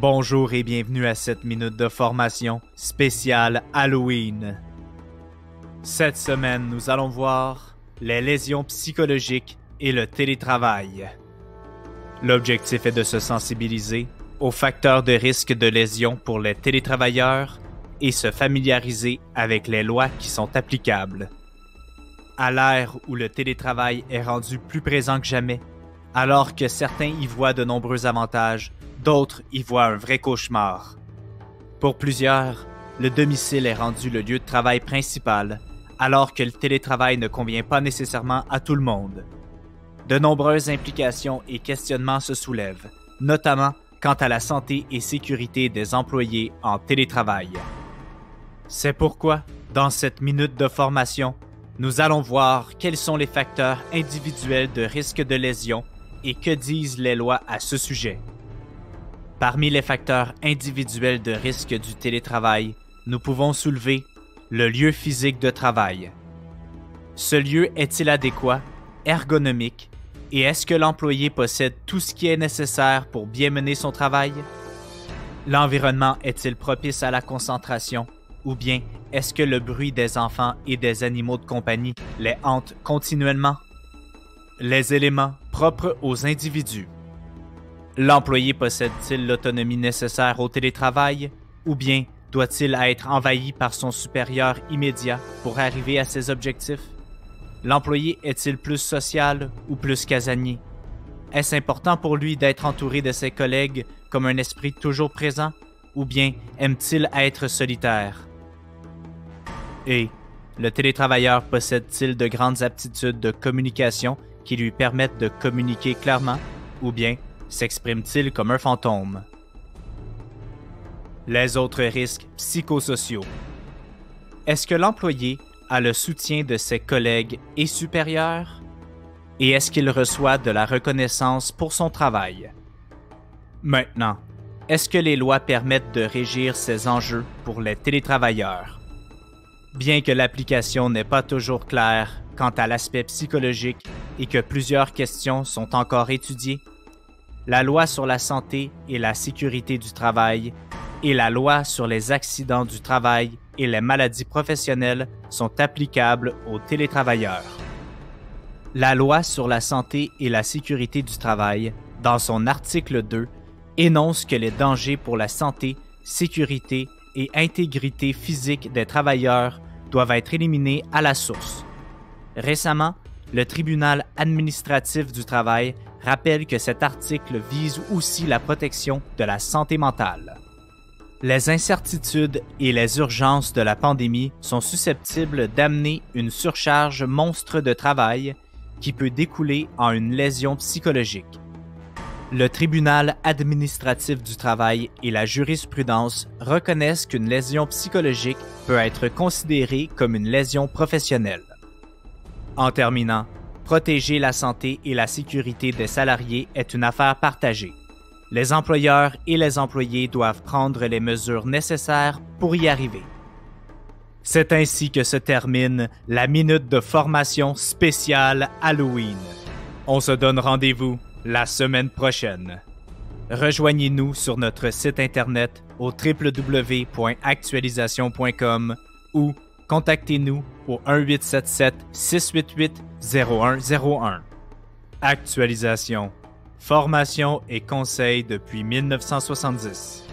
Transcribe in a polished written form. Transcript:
Bonjour et bienvenue à cette minute de formation spéciale Halloween. Cette semaine, nous allons voir les lésions psychologiques et le télétravail. L'objectif est de se sensibiliser aux facteurs de risque de lésions pour les télétravailleurs et se familiariser avec les lois qui sont applicables. À l'ère où le télétravail est rendu plus présent que jamais, alors que certains y voient de nombreux avantages, d'autres y voient un vrai cauchemar. Pour plusieurs, le domicile est rendu le lieu de travail principal, alors que le télétravail ne convient pas nécessairement à tout le monde. De nombreuses implications et questionnements se soulèvent, notamment quant à la santé et sécurité des employés en télétravail. C'est pourquoi, dans cette minute de formation, nous allons voir quels sont les facteurs individuels de risque de lésion et que disent les lois à ce sujet. Parmi les facteurs individuels de risque du télétravail, nous pouvons soulever le lieu physique de travail. Ce lieu est-il adéquat, ergonomique, et est-ce que l'employé possède tout ce qui est nécessaire pour bien mener son travail? L'environnement est-il propice à la concentration, ou bien est-ce que le bruit des enfants et des animaux de compagnie les hante continuellement? Les éléments propres aux individus. L'employé possède-t-il l'autonomie nécessaire au télétravail ou bien doit-il être envahi par son supérieur immédiat pour arriver à ses objectifs? L'employé est-il plus social ou plus casanier? Est-ce important pour lui d'être entouré de ses collègues comme un esprit toujours présent ou bien aime-t-il être solitaire? Et le télétravailleur possède-t-il de grandes aptitudes de communication qui lui permettent de communiquer clairement ou bien s'exprime-t-il comme un fantôme? Les autres risques psychosociaux. Est-ce que l'employé a le soutien de ses collègues et supérieurs? Et est-ce qu'il reçoit de la reconnaissance pour son travail? Maintenant, est-ce que les lois permettent de régir ces enjeux pour les télétravailleurs? Bien que l'application n'est pas toujours claire quant à l'aspect psychologique et que plusieurs questions sont encore étudiées, la loi sur la santé et la sécurité du travail et la loi sur les accidents du travail et les maladies professionnelles sont applicables aux télétravailleurs. La loi sur la santé et la sécurité du travail, dans son article 2, énonce que les dangers pour la santé, sécurité et intégrité physique des travailleurs doivent être éliminés à la source. Récemment, le tribunal administratif du travail rappelle que cet article vise aussi la protection de la santé mentale. Les incertitudes et les urgences de la pandémie sont susceptibles d'amener une surcharge monstre de travail qui peut découler en une lésion psychologique. Le tribunal administratif du travail et la jurisprudence reconnaissent qu'une lésion psychologique peut être considérée comme une lésion professionnelle. En terminant, protéger la santé et la sécurité des salariés est une affaire partagée. Les employeurs et les employés doivent prendre les mesures nécessaires pour y arriver. C'est ainsi que se termine la minute de formation spéciale Halloween. On se donne rendez-vous la semaine prochaine. Rejoignez-nous sur notre site internet au www.actualisation.com ou contactez-nous au 1-877-688-0101. Actualisation, formation et conseils depuis 1970.